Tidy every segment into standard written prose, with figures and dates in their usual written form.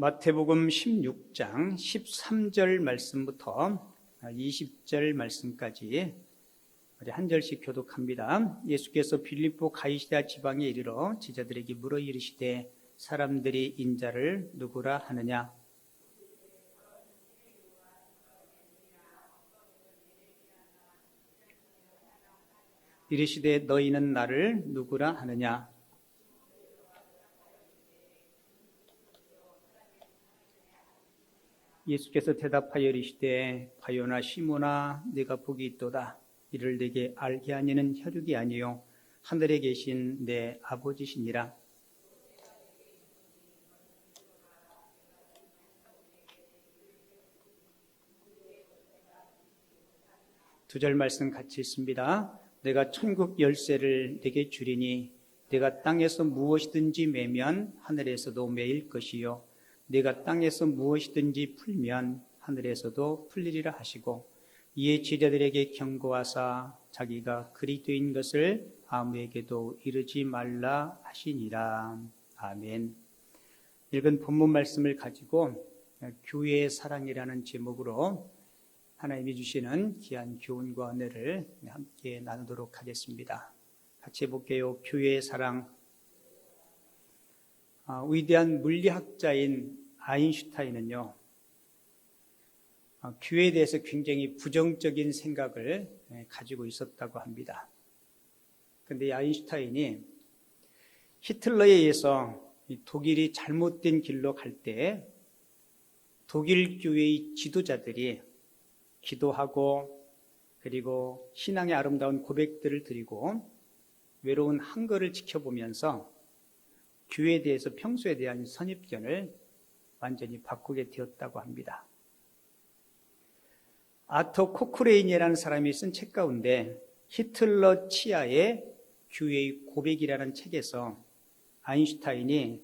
마태복음 16장 13절 말씀부터 20절 말씀까지 한 절씩 교독합니다. 예수께서 빌립보 가이사랴 지방에 이르러 제자들에게 물어 이르시되 사람들이 인자를 누구라 하느냐? 이르시되 너희는 나를 누구라 하느냐? 예수께서 대답하여 이르시되 바요나 시몬아 네가 복이 있도다. 이를 내게 알게 하니는 혈육이 아니요 하늘에 계신 내 아버지시니라. 두 절 말씀 같이 있습니다. 내가 천국 열쇠를 내게 주리니 내가 땅에서 무엇이든지 매면 하늘에서도 매일 것이요 내가 땅에서 무엇이든지 풀면 하늘에서도 풀리리라 하시고 이에 제자들에게 경고하사 자기가 그리스도인 것을 아무에게도 이르지 말라 하시니라. 아멘. 읽은 본문 말씀을 가지고 교회의 사랑이라는 제목으로 하나님이 주시는 귀한 교훈과 은혜를 함께 나누도록 하겠습니다. 같이 해볼게요. 교회의 사랑. 위대한 물리학자인 아인슈타인은요, 교회에 대해서 굉장히 부정적인 생각을 가지고 있었다고 합니다. 그런데 아인슈타인이 히틀러에 의해서 독일이 잘못된 길로 갈 때 독일 교회의 지도자들이 기도하고 그리고 신앙의 아름다운 고백들을 드리고 외로운 한글을 지켜보면서 교회에 대해서 평소에 대한 선입견을 완전히 바꾸게 되었다고 합니다. 아터 코크레인이라는 사람이 쓴 책 가운데 히틀러 치하의 교회의 고백이라는 책에서 아인슈타인이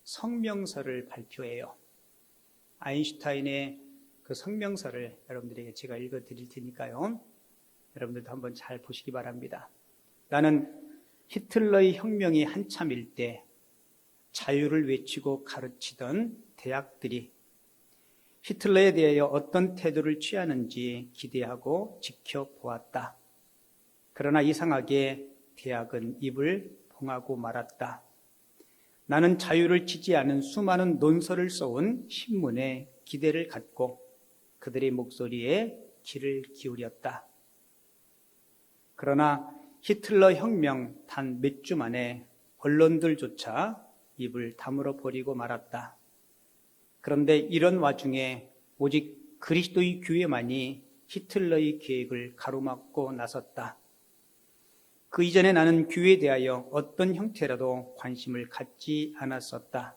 성명서를 발표해요. 아인슈타인의 그 성명서를 여러분들에게 제가 읽어드릴 테니까요. 여러분들도 한번 잘 보시기 바랍니다. 나는 히틀러의 혁명이 한참일 때 자유를 외치고 가르치던 대학들이 히틀러에 대하여 어떤 태도를 취하는지 기대하고 지켜보았다. 그러나 이상하게 대학은 입을 봉하고 말았다. 나는 자유를 지지하는 수많은 논설을 써온 신문에 기대를 갖고 그들의 목소리에 귀를 기울였다. 그러나 히틀러 혁명 단 몇 주 만에 언론들조차 입을 다물어 버리고 말았다. 그런데 이런 와중에 오직 그리스도의 교회만이 히틀러의 계획을 가로막고 나섰다. 그 이전에 나는 교회에 대하여 어떤 형태라도 관심을 갖지 않았었다.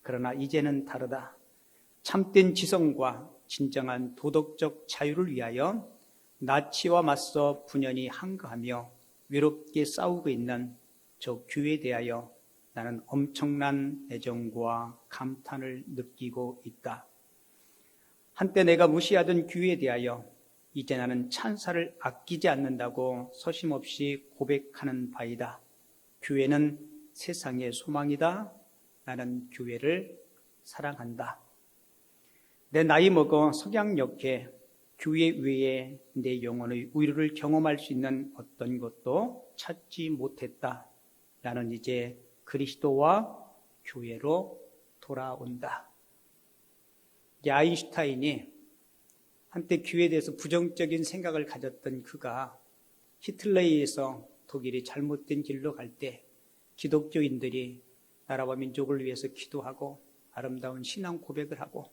그러나 이제는 다르다. 참된 지성과 진정한 도덕적 자유를 위하여 나치와 맞서 분연히 항거하며 외롭게 싸우고 있는 저 교회에 대하여 나는 엄청난 애정과 감탄을 느끼고 있다. 한때 내가 무시하던 교회에 대하여 이제 나는 찬사를 아끼지 않는다고 서심없이 고백하는 바이다. 교회는 세상의 소망이다. 나는 교회를 사랑한다. 내 나이 먹어 석양역에 교회 외에 내 영혼의 위로를 경험할 수 있는 어떤 것도 찾지 못했다. 나는 이제 그리스도와 교회로 돌아온다. 아인슈타인이 한때 교회에 대해서 부정적인 생각을 가졌던 그가 히틀러에 의해서 독일이 잘못된 길로 갈 때 기독교인들이 나라와 민족을 위해서 기도하고 아름다운 신앙 고백을 하고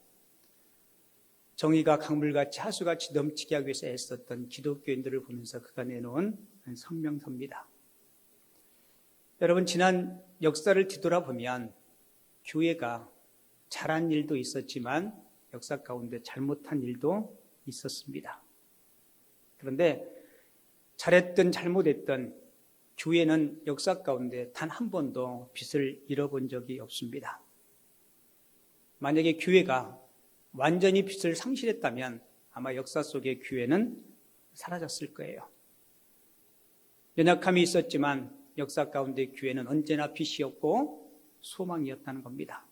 정의가 강물같이 하수같이 넘치게 하기 위해서 애썼던 기독교인들을 보면서 그가 내놓은 성명서입니다. 여러분, 지난 역사를 뒤돌아보면 교회가 잘한 일도 있었지만 역사 가운데 잘못한 일도 있었습니다. 그런데 잘했든 잘못했든 교회는 역사 가운데 단 한 번도 빛을 잃어본 적이 없습니다. 만약에 교회가 완전히 빛을 상실했다면 아마 역사 속의 교회는 사라졌을 거예요. 연약함이 있었지만 역사 가운데 교회는 언제나 빛이었고 소망이었다는 겁니다.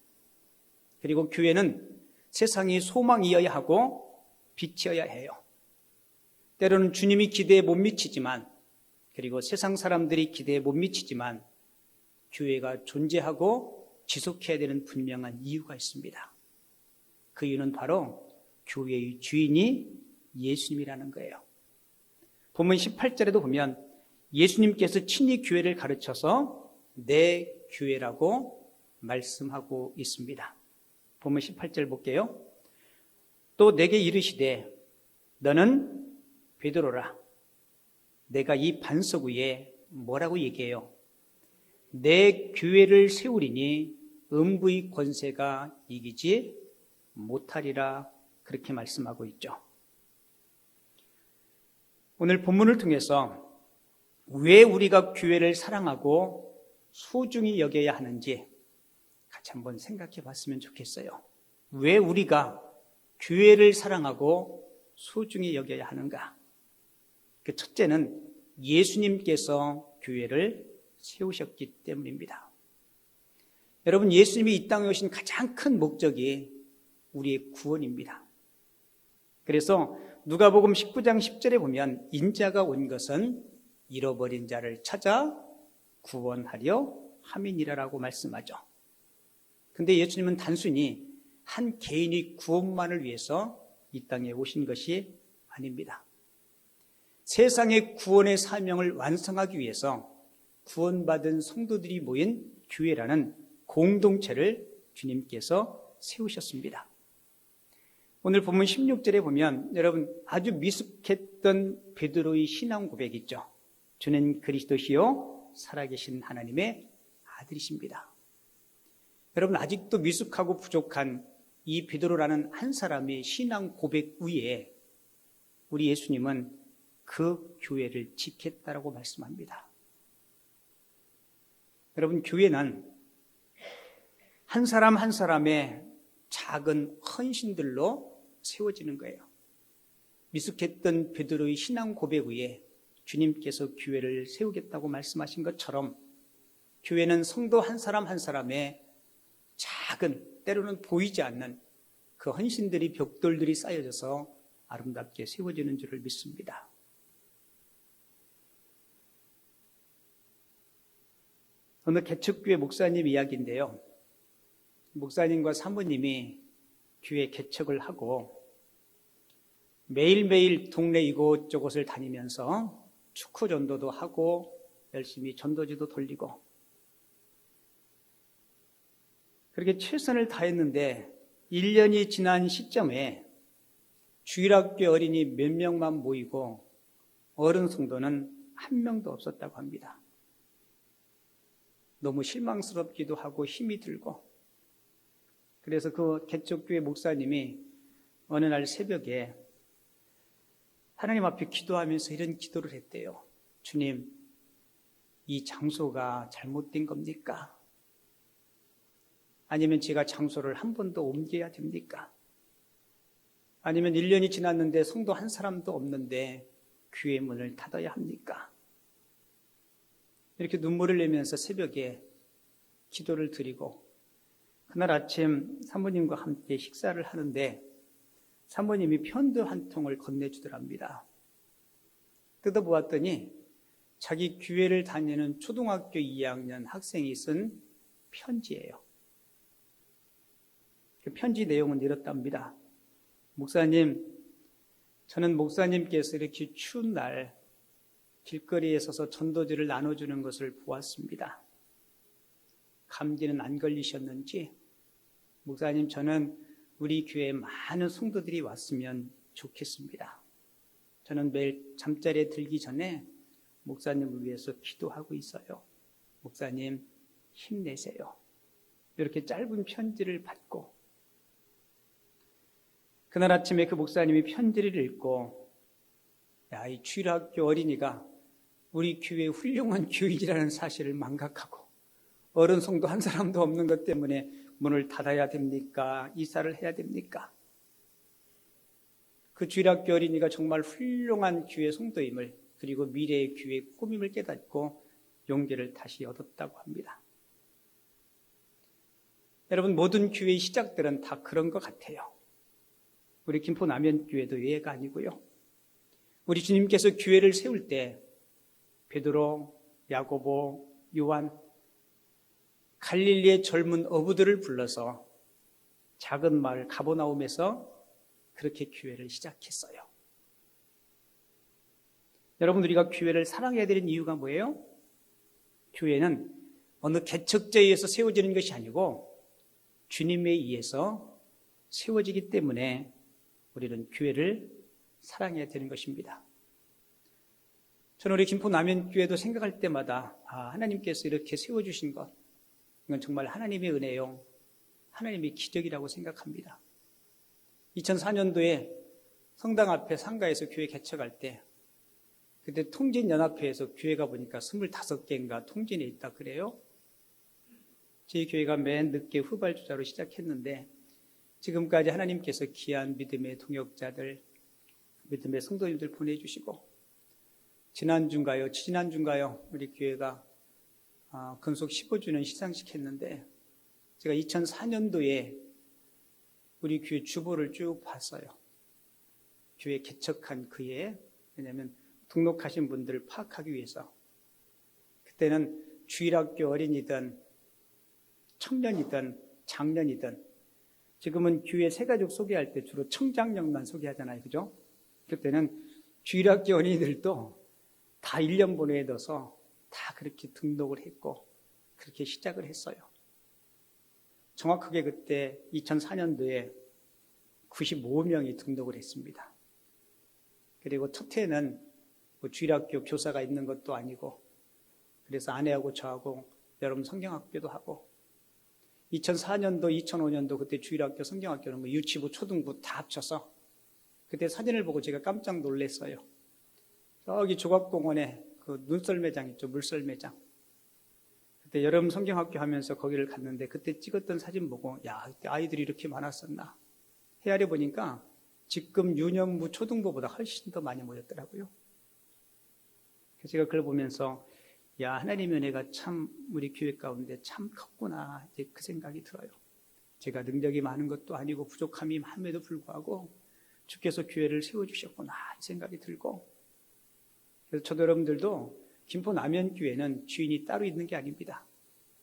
그리고 교회는 세상이 소망이어야 하고 빛이어야 해요. 때로는 주님이 기대에 못 미치지만, 그리고 세상 사람들이 기대에 못 미치지만 교회가 존재하고 지속해야 되는 분명한 이유가 있습니다. 그 이유는 바로 교회의 주인이 예수님이라는 거예요. 본문 18절에도 보면 예수님께서 친히 교회를 가르쳐서 내 교회라고 말씀하고 있습니다. 본문 18절 볼게요. 또 내게 이르시되 너는 베드로라. 내가 이 반석 위에 뭐라고 얘기해요? 내 교회를 세우리니 음부의 권세가 이기지 못하리라. 그렇게 말씀하고 있죠. 오늘 본문을 통해서 왜 우리가 교회를 사랑하고 소중히 여겨야 하는지 같이 한번 생각해 봤으면 좋겠어요. 왜 우리가 교회를 사랑하고 소중히 여겨야 하는가? 그 첫째는 예수님께서 교회를 세우셨기 때문입니다. 여러분, 예수님이 이 땅에 오신 가장 큰 목적이 우리의 구원입니다. 그래서 누가복음 19장 10절에 보면 인자가 온 것은 잃어버린 자를 찾아 구원하려 함이니라라고 말씀하죠. 근데 예수님은 단순히 한 개인의 구원만을 위해서 이 땅에 오신 것이 아닙니다. 세상의 구원의 사명을 완성하기 위해서 구원받은 성도들이 모인 교회라는 공동체를 주님께서 세우셨습니다. 오늘 본문 16절에 보면 여러분 아주 미숙했던 베드로의 신앙 고백이 있죠. 주는 그리스도시요 살아계신 하나님의 아들이십니다. 여러분 아직도 미숙하고 부족한 이 베드로라는 한 사람의 신앙 고백 위에 우리 예수님은 그 교회를 지켰다라고 말씀합니다. 여러분 교회는 한 사람 한 사람의 작은 헌신들로 세워지는 거예요. 미숙했던 베드로의 신앙 고백 위에 주님께서 교회를 세우겠다고 말씀하신 것처럼 교회는 성도 한 사람 한 사람의 작은, 때로는 보이지 않는 그 헌신들이 벽돌들이 쌓여져서 아름답게 세워지는 줄을 믿습니다. 어느 개척교회 목사님 이야기인데요. 목사님과 사모님이 교회 개척을 하고 매일매일 동네 이곳저곳을 다니면서 축구 전도도 하고 열심히 전도지도 돌리고 그렇게 최선을 다했는데 1년이 지난 시점에 주일학교 어린이 몇 명만 모이고 어른 성도는 한 명도 없었다고 합니다. 너무 실망스럽기도 하고 힘이 들고 그래서 그 개척교회 목사님이 어느 날 새벽에 하나님 앞에 기도하면서 이런 기도를 했대요. 주님, 이 장소가 잘못된 겁니까? 아니면 제가 장소를 한 번 더 옮겨야 됩니까? 아니면 1년이 지났는데 성도 한 사람도 없는데 교회 문을 닫아야 합니까? 이렇게 눈물을 내면서 새벽에 기도를 드리고 그날 아침 사모님과 함께 식사를 하는데 사모님이 편도 한 통을 건네주더랍니다. 뜯어보았더니 자기 교회를 다니는 초등학교 2학년 학생이 쓴 편지예요. 그 편지 내용은 이렇답니다. 목사님, 저는 목사님께서 이렇게 추운 날 길거리에 서서 전도지를 나눠주는 것을 보았습니다. 감기는 안 걸리셨는지 목사님, 저는 우리 교회에 많은 성도들이 왔으면 좋겠습니다. 저는 매일 잠자리에 들기 전에 목사님을 위해서 기도하고 있어요. 목사님, 힘내세요. 이렇게 짧은 편지를 받고 그날 아침에 그 목사님이 편지를 읽고 야, 이 주일학교 어린이가 우리 교회의 훌륭한 교인이라는 사실을 망각하고 어른 성도 한 사람도 없는 것 때문에 문을 닫아야 됩니까? 이사를 해야 됩니까? 그 주일학교 어린이가 정말 훌륭한 교회 성도임을 그리고 미래의 교회 꾸밈을 깨닫고 용기를 다시 얻었다고 합니다. 여러분, 모든 교회의 시작들은 다 그런 것 같아요. 우리 김포 남현교회도 예가 아니고요. 우리 주님께서 교회를 세울 때 베드로, 야고보, 요한, 갈릴리의 젊은 어부들을 불러서 작은 마을 가버나움에서 그렇게 교회를 시작했어요. 여러분, 우리가 교회를 사랑해야 되는 이유가 뭐예요? 교회는 어느 개척자에 의해서 세워지는 것이 아니고 주님에 의해서 세워지기 때문에 우리는 교회를 사랑해야 되는 것입니다. 저는 우리 김포 남현교회도 생각할 때마다 하나님께서 이렇게 세워주신 것, 이건 정말 하나님의 은혜요, 하나님의 기적이라고 생각합니다. 2004년도에 성당 앞에 상가에서 교회 개척할 때 그때 통진연합회에서 교회가 보니까 25개인가 통진에 있다 그래요. 저희 교회가 맨 늦게 후발주자로 시작했는데 지금까지 하나님께서 귀한 믿음의 동역자들, 믿음의 성도님들 보내주시고 지난주인가요? 우리 교회가 근속 15주년 시상식 했는데 제가 2004년도에 우리 교회 주보를 쭉 봤어요. 교회 개척한 그해, 왜냐하면 등록하신 분들을 파악하기 위해서. 그때는 주일학교 어린이든 청년이든 장년이든, 지금은 교회 새가족 소개할 때 주로 청장년만 소개하잖아요. 그죠? 그때는 주일학교 어린이들도 다 1년 번호에 넣어서 다 그렇게 등록을 했고 그렇게 시작을 했어요. 정확하게 그때 2004년도에 95명이 등록을 했습니다. 그리고 첫 해는 주일학교 교사가 있는 것도 아니고, 그래서 아내하고 저하고 여러분 성경학교도 하고, 2004년도, 2005년도 그때 주일학교, 성경학교는 유치부, 초등부 다 합쳐서 그때 사진을 보고 제가 깜짝 놀랐어요. 저기 조각공원에 그 눈썰매장 있죠, 물썰매장. 그때 여름 성경학교 하면서 거기를 갔는데 그때 찍었던 사진 보고 그때 아이들이 이렇게 많았었나. 헤아려 보니까 지금 유년부, 초등부보다 훨씬 더 많이 모였더라고요. 그래서 제가 그걸 보면서 하나님의 은혜가 참 우리 교회 가운데 참 컸구나, 이제 그 생각이 들어요. 제가 능력이 많은 것도 아니고 부족함이 많음에도 불구하고 주께서 교회를 세워주셨구나, 이 생각이 들고, 그래서 저도 여러분들도 김포 남현교회는 주인이 따로 있는 게 아닙니다.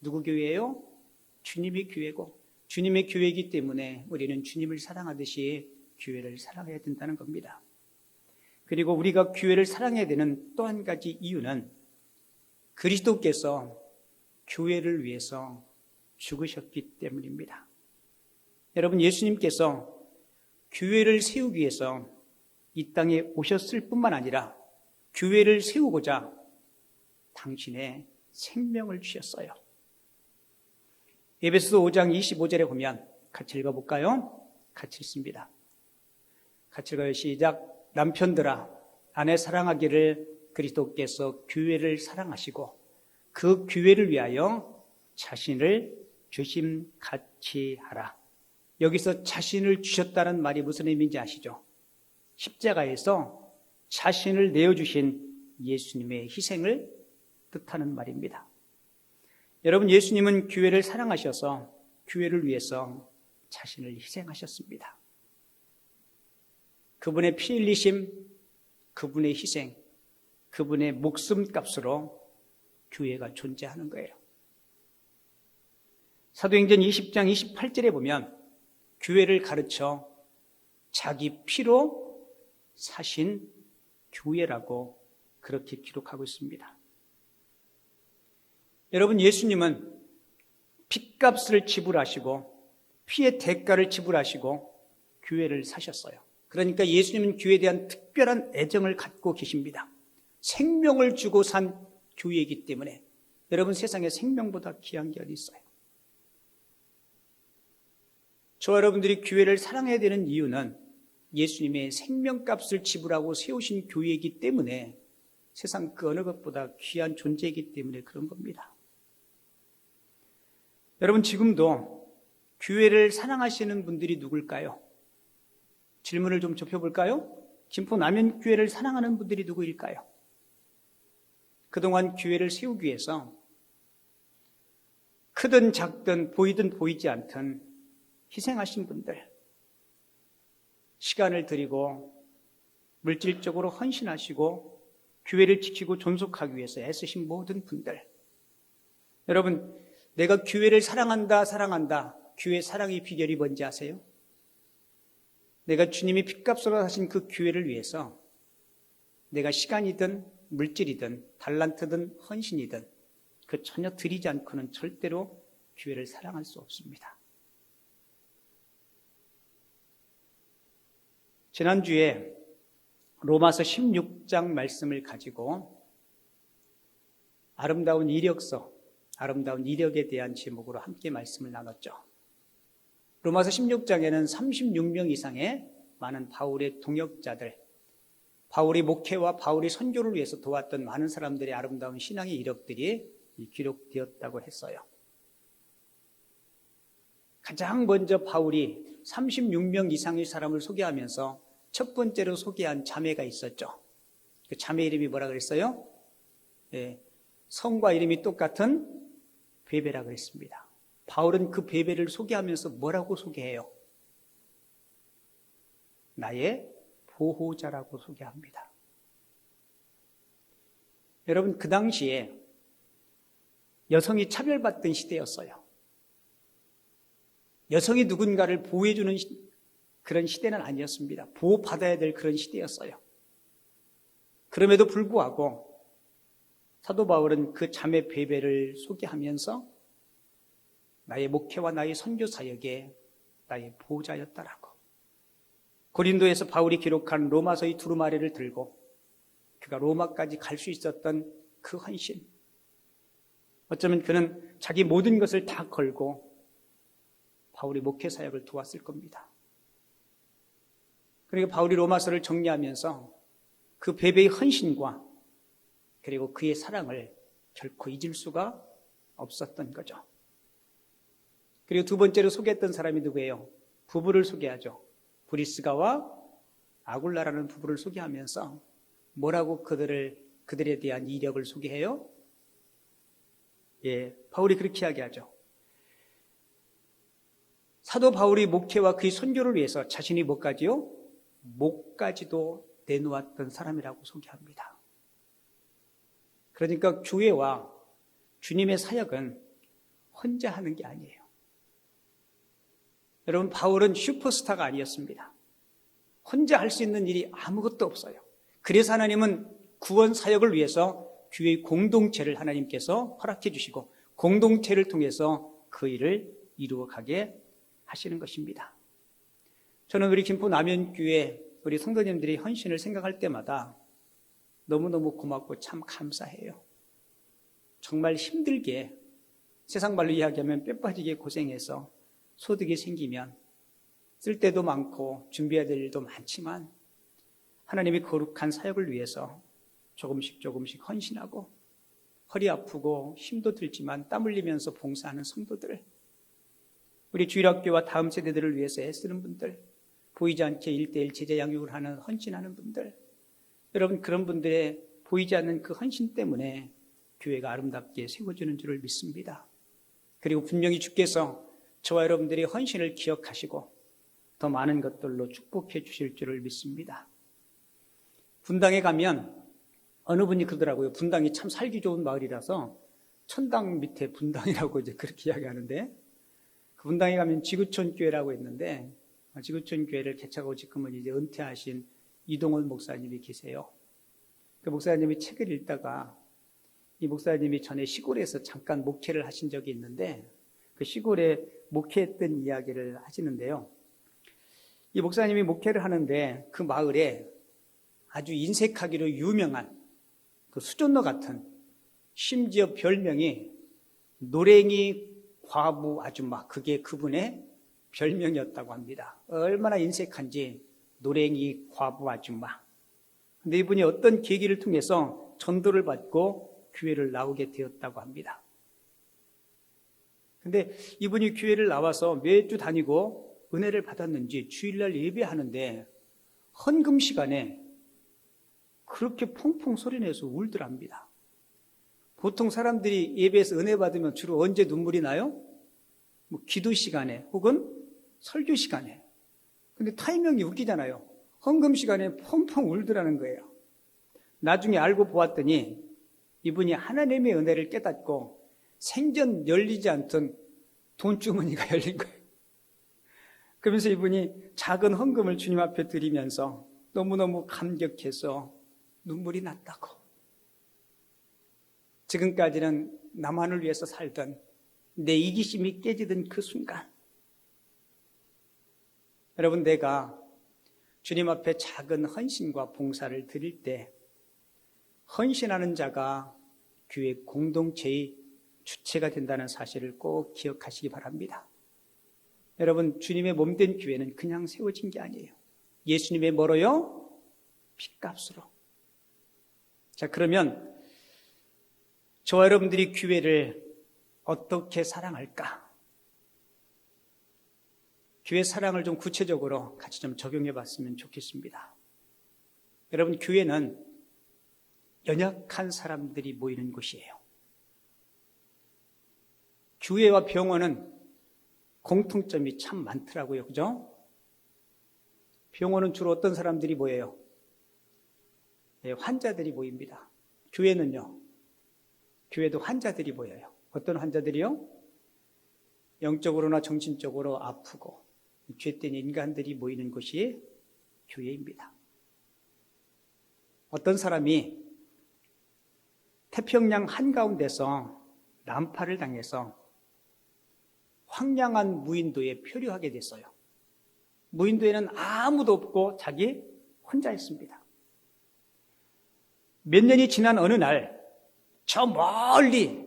누구 교회예요? 주님의 교회고, 주님의 교회이기 때문에 우리는 주님을 사랑하듯이 교회를 사랑해야 된다는 겁니다. 그리고 우리가 교회를 사랑해야 되는 또 한 가지 이유는 그리스도께서 교회를 위해서 죽으셨기 때문입니다. 여러분, 예수님께서 교회를 세우기 위해서 이 땅에 오셨을 뿐만 아니라 교회를 세우고자 당신의 생명을 주셨어요. 에베소서 5장 25절에 보면 같이 읽어볼까요? 같이 읽습니다. 같이 읽어요. 시작. 남편들아, 아내 사랑하기를 그리스도께서 교회를 사랑하시고 그 교회를 위하여 자신을 주심같이 하라. 여기서 자신을 주셨다는 말이 무슨 의미인지 아시죠? 십자가에서 자신을 내어주신 예수님의 희생을 뜻하는 말입니다. 여러분, 예수님은 교회를 사랑하셔서 교회를 위해서 자신을 희생하셨습니다. 그분의 피 흘리심, 그분의 희생, 그분의 목숨값으로 교회가 존재하는 거예요. 사도행전 20장 28절에 보면 교회를 가르쳐 자기 피로 사신 교회라고 그렇게 기록하고 있습니다. 여러분, 예수님은 핏값을 지불하시고 피의 대가를 지불하시고 교회를 사셨어요. 그러니까 예수님은 교회에 대한 특별한 애정을 갖고 계십니다. 생명을 주고 산 교회이기 때문에. 여러분, 세상에 생명보다 귀한 게 어디 있어요? 저와 여러분들이 교회를 사랑해야 되는 이유는 예수님의 생명값을 지불하고 세우신 교회이기 때문에, 세상 그 어느 것보다 귀한 존재이기 때문에 그런 겁니다. 여러분, 지금도 교회를 사랑하시는 분들이 누굴까요? 질문을 좀 좁혀볼까요? 김포 남현교회를 사랑하는 분들이 누구일까요? 그동안 교회를 세우기 위해서 크든 작든 보이든 보이지 않든 희생하신 분들, 시간을 드리고 물질적으로 헌신하시고 교회를 지키고 존속하기 위해서 애쓰신 모든 분들, 여러분, 내가 교회를 사랑한다. 교회 사랑의 비결이 뭔지 아세요? 내가 주님이 핏값으로 하신 그 교회를 위해서 내가 시간이든 물질이든 달란트든 헌신이든 그 전혀 드리지 않고는 절대로 교회를 사랑할 수 없습니다. 지난주에 로마서 16장 말씀을 가지고 아름다운 이력서, 아름다운 이력에 대한 제목으로 함께 말씀을 나눴죠. 로마서 16장에는 36명 이상의 많은 바울의 동역자들, 바울이 목회와 바울이 선교를 위해서 도왔던 많은 사람들의 아름다운 신앙의 이력들이 기록되었다고 했어요. 가장 먼저 바울이 36명 이상의 사람을 소개하면서 첫 번째로 소개한 자매가 있었죠. 그 자매 이름이 뭐라 그랬어요? 성과 이름이 똑같은 베베라 그랬습니다. 바울은 그 베베를 소개하면서 뭐라고 소개해요? 나의 보호자라고 소개합니다. 여러분, 그 당시에 여성이 차별받던 시대였어요. 여성이 누군가를 보호해주는 그런 시대는 아니었습니다. 보호받아야 될 그런 시대였어요. 그럼에도 불구하고 사도 바울은 그 자매 베베를 소개하면서 나의 목회와 나의 선교 사역에 나의 보호자였다라고. 고린도에서 바울이 기록한 로마서의 두루마리를 들고 그가 로마까지 갈 수 있었던 그 헌신. 어쩌면 그는 자기 모든 것을 다 걸고 바울이 목회 사역을 도왔을 겁니다. 그리고 바울이 로마서를 정리하면서 그 베베의 헌신과 그리고 그의 사랑을 결코 잊을 수가 없었던 거죠. 그리고 두 번째로 소개했던 사람이 누구예요? 부부를 소개하죠. 브리스가와 아굴라라는 부부를 소개하면서 뭐라고 그들에 대한 이력을 소개해요? 바울이 그렇게 이야기하죠. 사도 바울이 목회와 그의 선교를 위해서 자신이 뭐까지요? 목까지도 내놓았던 사람이라고 소개합니다. 그러니까 교회와 주님의 사역은 혼자 하는 게 아니에요. 여러분, 바울은 슈퍼스타가 아니었습니다. 혼자 할 수 있는 일이 아무것도 없어요. 그래서 하나님은 구원 사역을 위해서 교회의 공동체를 하나님께서 허락해 주시고 공동체를 통해서 그 일을 이루어가게 하시는 것입니다. 저는 우리 김포 남현교회 우리 성도님들이 헌신을 생각할 때마다 너무너무 고맙고 참 감사해요. 정말 힘들게, 세상 말로 이야기하면 뼈 빠지게 고생해서 소득이 생기면 쓸 때도 많고 준비해야 될 일도 많지만 하나님의 거룩한 사역을 위해서 조금씩 헌신하고 허리 아프고 힘도 들지만 땀 흘리면서 봉사하는 성도들, 우리 주일학교와 다음 세대들을 위해서 애쓰는 분들, 보이지 않게 1:1 제자 양육을 하는 헌신하는 분들, 여러분, 그런 분들의 보이지 않는 그 헌신 때문에 교회가 아름답게 세워지는 줄을 믿습니다. 그리고 분명히 주께서 저와 여러분들의 헌신을 기억하시고 더 많은 것들로 축복해 주실 줄을 믿습니다. 분당에 가면 어느 분이 그러더라고요. 분당이 참 살기 좋은 마을이라서 천당 밑에 분당이라고 이제 그렇게 이야기하는데, 그 분당에 가면 지구촌 교회라고 있는데 지구촌 교회를 개척하고 지금은 이제 은퇴하신 이동원 목사님이 계세요. 그 목사님이 책을 읽다가 이 목사님이 전에 시골에서 잠깐 목회를 하신 적이 있는데 그 시골에 목회했던 이야기를 하시는데요. 이 목사님이 목회를 하는데 그 마을에 아주 인색하기로 유명한 그 수전너 같은, 심지어 별명이 노랭이 과부 아줌마, 그게 그분의 별명이었다고 합니다. 얼마나 인색한지, 노랭이 과부 아줌마. 근데 이분이 어떤 계기를 통해서 전도를 받고 교회를 나오게 되었다고 합니다. 근데 이분이 교회를 나와서 몇 주 다니고 은혜를 받았는지 주일날 예배하는데 헌금 시간에 그렇게 퐁퐁 소리내서 울더랍니다. 보통 사람들이 예배에서 은혜 받으면 주로 언제 눈물이 나요? 뭐 기도 시간에 혹은 설교 시간에. 근데 타이밍이 웃기잖아요. 헌금 시간에 펑펑 울더라는 거예요. 나중에 알고 보았더니 이분이 하나님의 은혜를 깨닫고 생전 열리지 않던 돈주머니가 열린 거예요. 그러면서 이분이 작은 헌금을 주님 앞에 드리면서 너무너무 감격해서 눈물이 났다고. 지금까지는 나만을 위해서 살던 내 이기심이 깨지던 그 순간, 여러분, 내가 주님 앞에 작은 헌신과 봉사를 드릴 때 헌신하는 자가 교회 공동체의 주체가 된다는 사실을 꼭 기억하시기 바랍니다. 여러분, 주님의 몸된 교회는 그냥 세워진 게 아니에요. 예수님의 뭐로요? 핏값으로. 자, 그러면 저와 여러분들이 교회를 어떻게 사랑할까? 교회 사랑을 좀 구체적으로 같이 좀 적용해 봤으면 좋겠습니다. 여러분, 교회는 연약한 사람들이 모이는 곳이에요. 교회와 병원은 공통점이 참 많더라고요. 그죠? 병원은 주로 어떤 사람들이 모여요? 네, 환자들이 모입니다. 교회는요? 교회도 환자들이 모여요. 어떤 환자들이요? 영적으로나 정신적으로 아프고 죄된 인간들이 모이는 곳이 교회입니다. 어떤 사람이 태평양 한가운데서 난파를 당해서 황량한 무인도에 표류하게 됐어요. 무인도에는 아무도 없고 자기 혼자였습니다. 몇 년이 지난 어느 날 저 멀리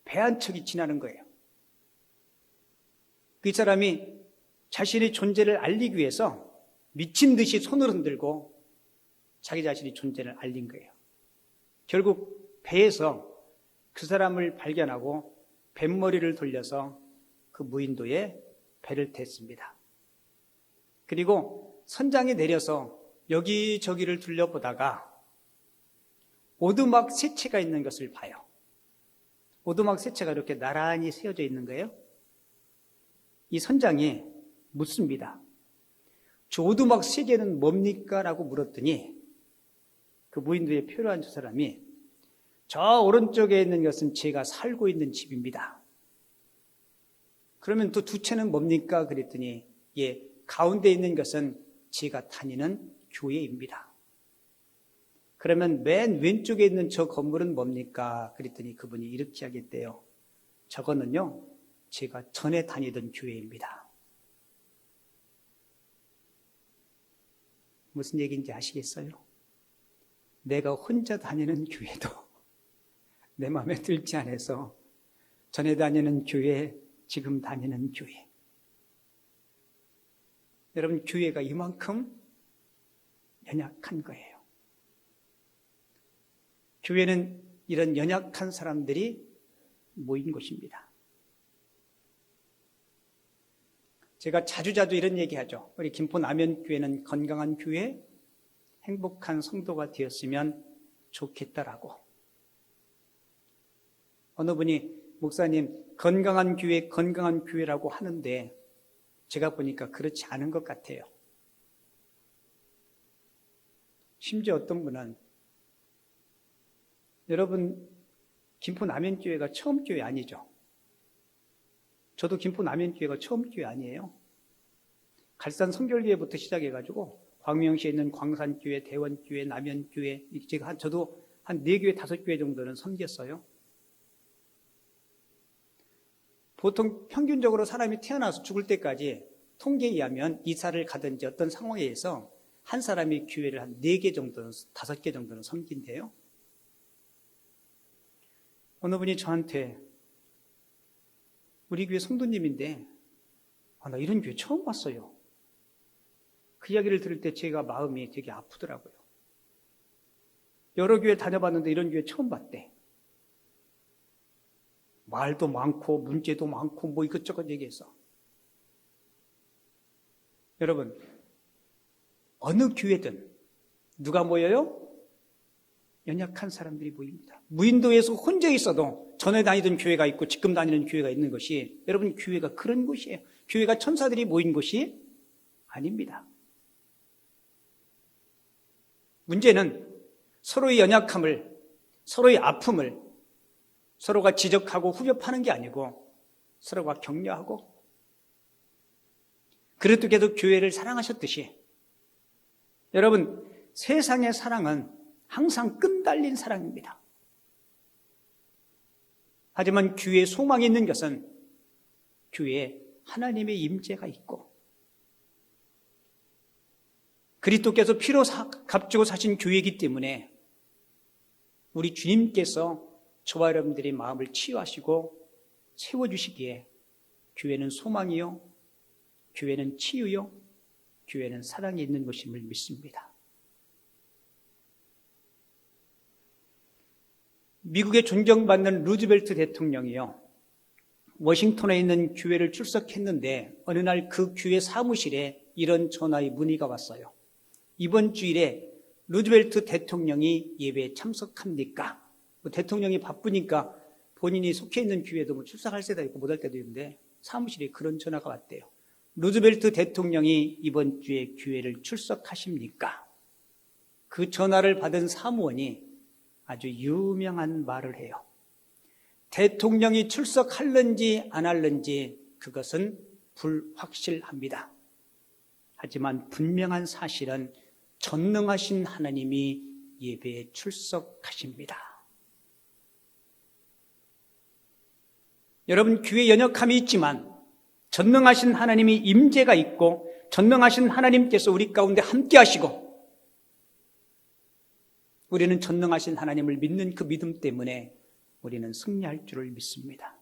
배 한 척이 지나는 거예요. 그 사람이 자신의 존재를 알리기 위해서 미친 듯이 손을 흔들고 자기 자신의 존재를 알린 거예요. 결국 배에서 그 사람을 발견하고 뱃머리를 돌려서 그 무인도에 배를 탔습니다. 그리고 선장에 내려서 여기저기를 둘러보다가 오두막 새채가 있는 것을 봐요. 오두막 새채가 이렇게 나란히 세워져 있는 거예요. 이 선장이 묻습니다. 저 오두막 세 개는 뭡니까? 라고 물었더니 그 무인도에 표류한 저 사람이 저 오른쪽에 있는 것은 제가 살고 있는 집입니다. 그러면 또 두 채는 뭡니까? 그랬더니 예, 가운데 있는 것은 제가 다니는 교회입니다. 그러면 맨 왼쪽에 있는 저 건물은 뭡니까? 그랬더니 그분이 이렇게 하겠대요. 저거는요, 제가 전에 다니던 교회입니다. 무슨 얘기인지 아시겠어요? 내가 혼자 다니는 교회도 내 마음에 들지 않아서 전에 다니는 교회, 지금 다니는 교회. 여러분, 교회가 이만큼 연약한 거예요. 교회는 이런 연약한 사람들이 모인 곳입니다. 제가 자주자주 이런 얘기하죠. 우리 김포 남현교회는 건강한 교회, 행복한 성도가 되었으면 좋겠다라고. 어느 분이 목사님 건강한 교회라고 하는데 제가 보니까 그렇지 않은 것 같아요. 심지어 어떤 분은 여러분, 김포 남현교회가 처음 교회 아니죠? 저도 김포 남현교회가 처음 교회 아니에요. 갈산 성결교회부터 시작해가지고 광명시에 있는 광산교회, 대원교회, 남현교회, 저도 한 4교회, 5교회 정도는 섬겼어요. 보통 평균적으로 사람이 태어나서 죽을 때까지 통계에 의하면 이사를 가든지 어떤 상황에 의해서 한 사람이 교회를 한 4개 정도는, 5개 정도는 섬긴대요. 어느 분이 저한테 우리 교회 성도님인데 나 이런 교회 처음 봤어요. 그 이야기를 들을 때 제가 마음이 되게 아프더라고요. 여러 교회 다녀봤는데 이런 교회 처음 봤대. 말도 많고 문제도 많고 뭐 이것저것 얘기해서. 여러분, 어느 교회든 누가 모여요? 연약한 사람들이 모입니다. 무인도에서 혼자 있어도 전에 다니던 교회가 있고 지금 다니는 교회가 있는 것이, 여러분, 교회가 그런 곳이에요. 교회가 천사들이 모인 곳이 아닙니다. 문제는 서로의 연약함을, 서로의 아픔을 서로가 지적하고 후벼파는 게 아니고 서로가 격려하고, 그리스도께서 교회를 사랑하셨듯이, 여러분, 세상의 사랑은 항상 끈달린 사랑입니다. 하지만 교회에 소망이 있는 것은 교회에 하나님의 임재가 있고, 그리스도께서 피로 값주고 사신 교회이기 때문에 우리 주님께서 저와 여러분들의 마음을 치유하시고 채워주시기에 교회는 소망이요, 교회는 치유요, 교회는 사랑이 있는 것임을 믿습니다. 미국의 존경받는 루즈벨트 대통령이요, 워싱턴에 있는 교회를 출석했는데 어느 날 그 교회 사무실에 이런 전화의 문의가 왔어요. 이번 주일에 루즈벨트 대통령이 예배에 참석합니까? 대통령이 바쁘니까 본인이 속해 있는 교회도 출석할 때도 있고 못할 때도 있는데 사무실에 그런 전화가 왔대요. 루즈벨트 대통령이 이번 주에 교회를 출석하십니까? 그 전화를 받은 사무원이 아주 유명한 말을 해요. 대통령이 출석할는지 안 할는지 그것은 불확실합니다. 하지만 분명한 사실은 전능하신 하나님이 예배에 출석하십니다. 여러분, 교회에 연약함이 있지만 전능하신 하나님이 임재가 있고, 전능하신 하나님께서 우리 가운데 함께 하시고, 우리는 전능하신 하나님을 믿는 그 믿음 때문에 우리는 승리할 줄을 믿습니다.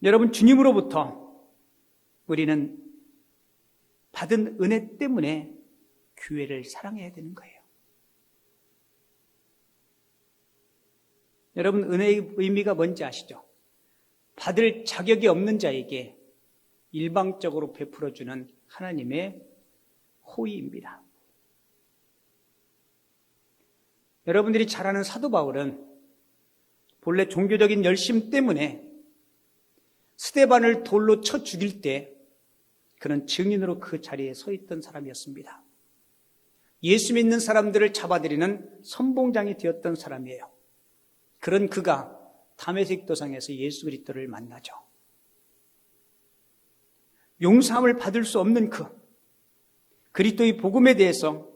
여러분, 주님으로부터 우리는 받은 은혜 때문에 교회를 사랑해야 되는 거예요. 여러분, 은혜의 의미가 뭔지 아시죠? 받을 자격이 없는 자에게 일방적으로 베풀어주는 하나님의 호의입니다. 여러분들이 잘 아는 사도 바울은 본래 종교적인 열심 때문에 스데반을 돌로 쳐 죽일 때 그는 증인으로 그 자리에 서 있던 사람이었습니다. 예수 믿는 사람들을 잡아들이는 선봉장이 되었던 사람이에요. 그런 그가 다메섹 도상에서 예수 그리스도를 만나죠. 용서함을 받을 수 없는 그리스도의 복음에 대해서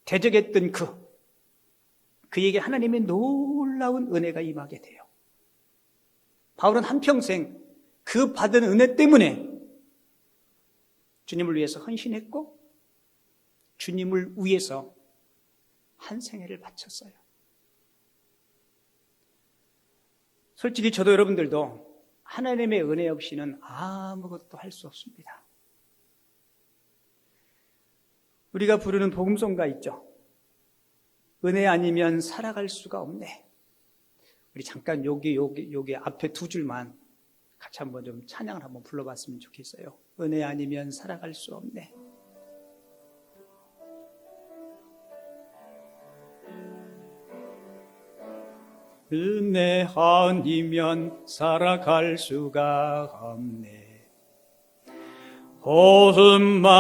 대적했던 그에게 하나님의 놀라운 은혜가 임하게 돼요. 바울은 한평생 그 받은 은혜 때문에 주님을 위해서 헌신했고, 주님을 위해서 한 생애를 바쳤어요. 솔직히 저도 여러분들도 하나님의 은혜 없이는 아무것도 할 수 없습니다. 우리가 부르는 복음송가 있죠. 은혜 아니면 살아갈 수가 없네. 우리 잠깐 여기 앞에 두 줄만 같이 한번 좀 찬양을 한번 불러봤으면 좋겠어요. 은혜 아니면 살아갈 수 없네. 은혜 아니면 살아갈 수가 없네.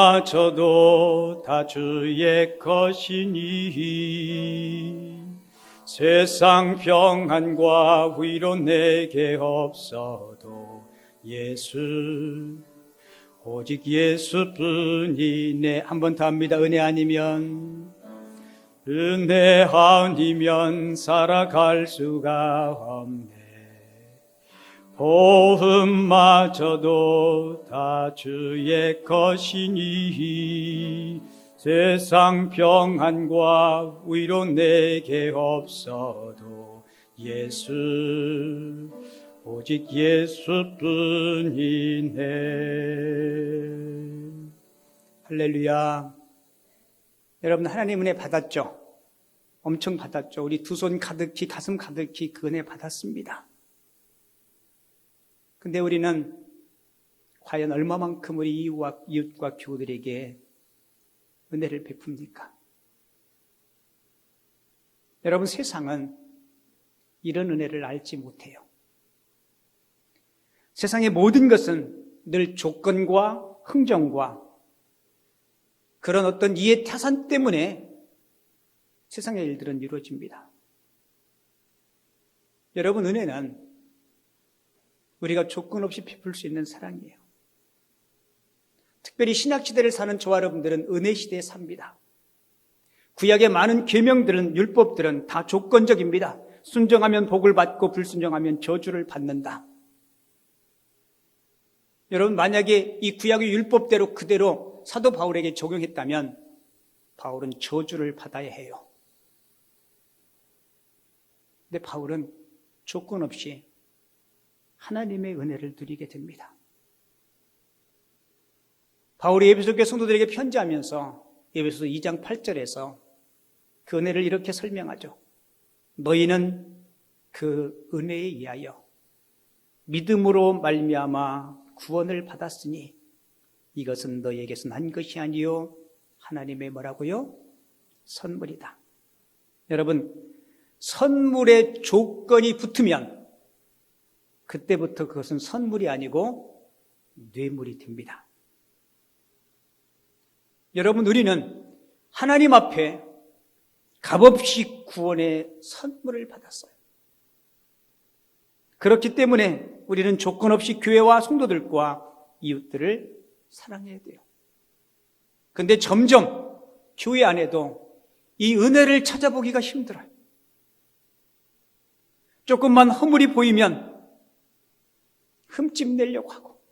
호흡마저도 다 주의 것이니 세상 평안과 위로 내게 없어도 예수, 오직 예수뿐이네. 한 번 더 합니다. 은혜 아니면 살아갈 수가 없네. 호흡마저도 다 주의 것이니 세상 평안과 위로 내게 없어도 예수, 오직 예수뿐이네. 할렐루야. 여러분, 하나님 은혜 받았죠? 엄청 받았죠? 우리 두 손 가득히, 가슴 가득히 그 은혜 받았습니다. 근데 우리는 과연 얼마만큼 우리 이웃과 교우들에게 은혜를 베풉니까? 여러분, 세상은 이런 은혜를 알지 못해요. 세상의 모든 것은 늘 조건과 흥정과 그런 어떤 이해 타산 때문에 세상의 일들은 이루어집니다. 여러분, 은혜는 우리가 조건 없이 베풀 수 있는 사랑이에요. 특별히 신약시대를 사는 저와 여러분들은 은혜 시대에 삽니다. 구약의 많은 계명들은, 율법들은 다 조건적입니다. 순종하면 복을 받고 불순종하면 저주를 받는다. 여러분, 만약에 이 구약의 율법대로 그대로 사도 바울에게 적용했다면 바울은 저주를 받아야 해요. 근데 바울은 조건 없이 하나님의 은혜를 누리게 됩니다. 바울이 에베소 교회 성도들에게 편지하면서 에베소서 2장 8절에서 그 은혜를 이렇게 설명하죠. 너희는 그 은혜에 의하여 믿음으로 말미암아 구원을 받았으니 이것은 너희에게서 난 것이 아니요 하나님의 뭐라고요? 선물이다. 여러분, 선물의 조건이 붙으면 그때부터 그것은 선물이 아니고 뇌물이 됩니다. 여러분, 우리는 하나님 앞에 값없이 구원의 선물을 받았어요. 그렇기 때문에 우리는 조건 없이 교회와 성도들과 이웃들을 사랑해야 돼요. 그런데 점점 교회 안에도 이 은혜를 찾아보기가 힘들어요. 조금만 허물이 보이면 흠집 내려고 하고.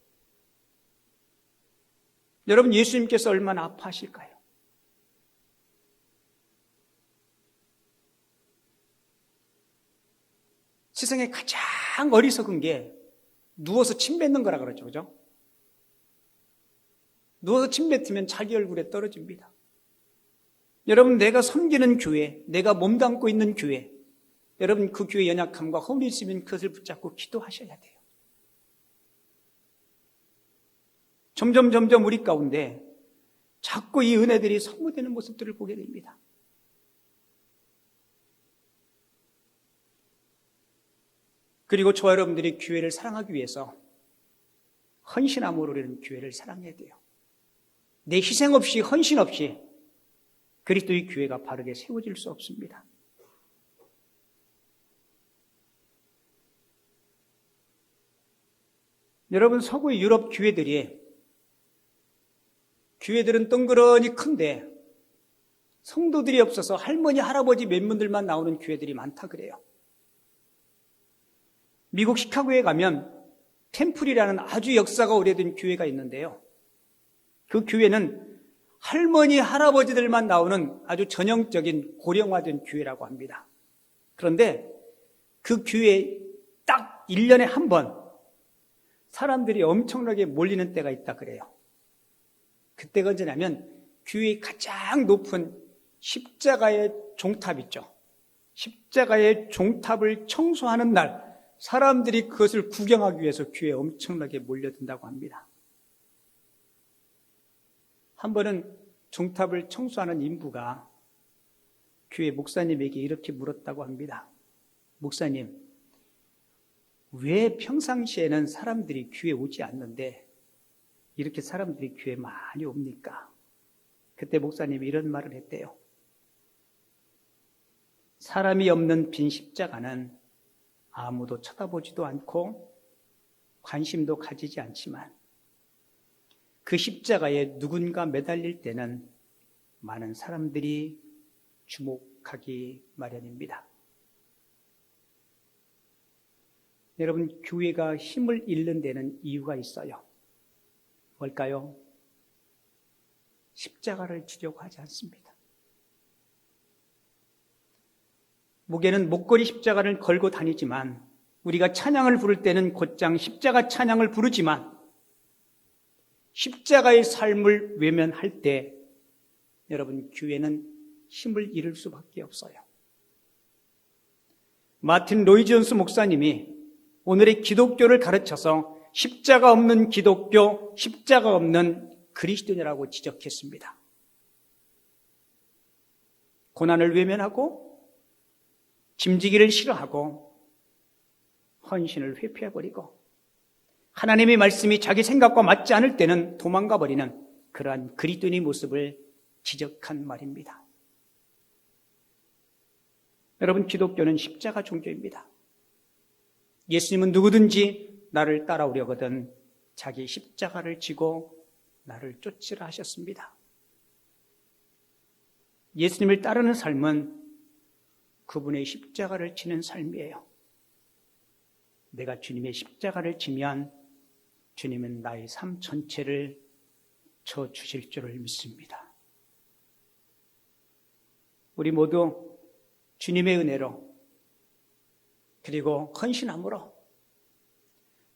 여러분, 예수님께서 얼마나 아파하실까요? 세상에 가장 어리석은 게 누워서 침 뱉는 거라 그러죠. 그죠? 누워서 침 뱉으면 자기 얼굴에 떨어집니다. 여러분, 내가 섬기는 교회, 내가 몸담고 있는 교회, 여러분, 그 교회 연약함과 허물이 있으면 그것을 붙잡고 기도하셔야 돼요. 점점 우리 가운데 자꾸 이 은혜들이 소모되는 모습들을 보게 됩니다. 그리고 저와 여러분들이 교회를 사랑하기 위해서 헌신함으로 우리는 교회를 사랑해야 돼요. 내 희생 없이, 헌신 없이 그리스도의 교회가 바르게 세워질 수 없습니다. 여러분, 서구의 유럽 교회들은 덩그러니 큰데 성도들이 없어서 할머니, 할아버지 몇 분들만 나오는 교회들이 많다 그래요. 미국 시카고에 가면 템플이라는 아주 역사가 오래된 교회가 있는데요. 그 교회는 할머니, 할아버지들만 나오는 아주 전형적인 고령화된 교회라고 합니다. 그런데 그 교회에 딱 1년에 한 번 사람들이 엄청나게 몰리는 때가 있다 그래요. 그때가 언제냐면 교회의 가장 높은 십자가의 종탑 있죠. 십자가의 종탑을 청소하는 날 사람들이 그것을 구경하기 위해서 교회에 엄청나게 몰려든다고 합니다. 한 번은 종탑을 청소하는 인부가 교회 목사님에게 이렇게 물었다고 합니다. 목사님, 왜 평상시에는 사람들이 교회에 오지 않는데 이렇게 사람들이 교회에 많이 옵니까? 그때 목사님이 이런 말을 했대요. 사람이 없는 빈 십자가는 아무도 쳐다보지도 않고 관심도 가지지 않지만 그 십자가에 누군가 매달릴 때는 많은 사람들이 주목하기 마련입니다. 여러분, 교회가 힘을 잃는 데는 이유가 있어요. 뭘까요? 십자가를 지려고 하지 않습니다. 목에는 목걸이 십자가를 걸고 다니지만 우리가 찬양을 부를 때는 곧장 십자가 찬양을 부르지만 십자가의 삶을 외면할 때 여러분, 교회는 힘을 잃을 수밖에 없어요. 마틴 로이드 존스 목사님이 오늘의 기독교를 가르쳐서 십자가 없는 기독교, 십자가 없는 그리스도인이라고 지적했습니다. 고난을 외면하고 짐지기를 싫어하고 헌신을 회피해버리고 하나님의 말씀이 자기 생각과 맞지 않을 때는 도망가버리는 그러한 그리스도인의 모습을 지적한 말입니다. 여러분, 기독교는 십자가 종교입니다. 예수님은 누구든지 나를 따라오려거든 자기 십자가를 지고 나를 쫓으라 하셨습니다. 예수님을 따르는 삶은 그분의 십자가를 지는 삶이에요. 내가 주님의 십자가를 지면 주님은 나의 삶 전체를 져 주실 줄을 믿습니다. 우리 모두 주님의 은혜로 그리고 헌신함으로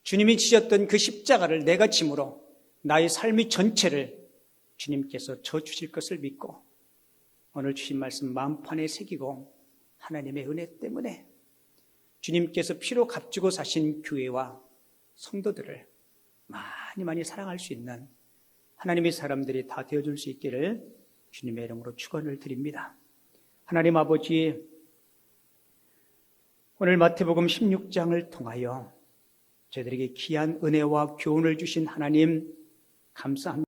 주님이 지셨던 그 십자가를 내가 짐으로 나의 삶의 전체를 주님께서 져 주실 것을 믿고 오늘 주신 말씀 마음판에 새기고 하나님의 은혜 때문에 주님께서 피로 값지고 사신 교회와 성도들을 많이 사랑할 수 있는 하나님의 사람들이 다 되어줄 수 있기를 주님의 이름으로 축원을 드립니다. 하나님 아버지, 오늘 마태복음 16장을 통하여 저희들에게 귀한 은혜와 교훈을 주신 하나님 감사합니다.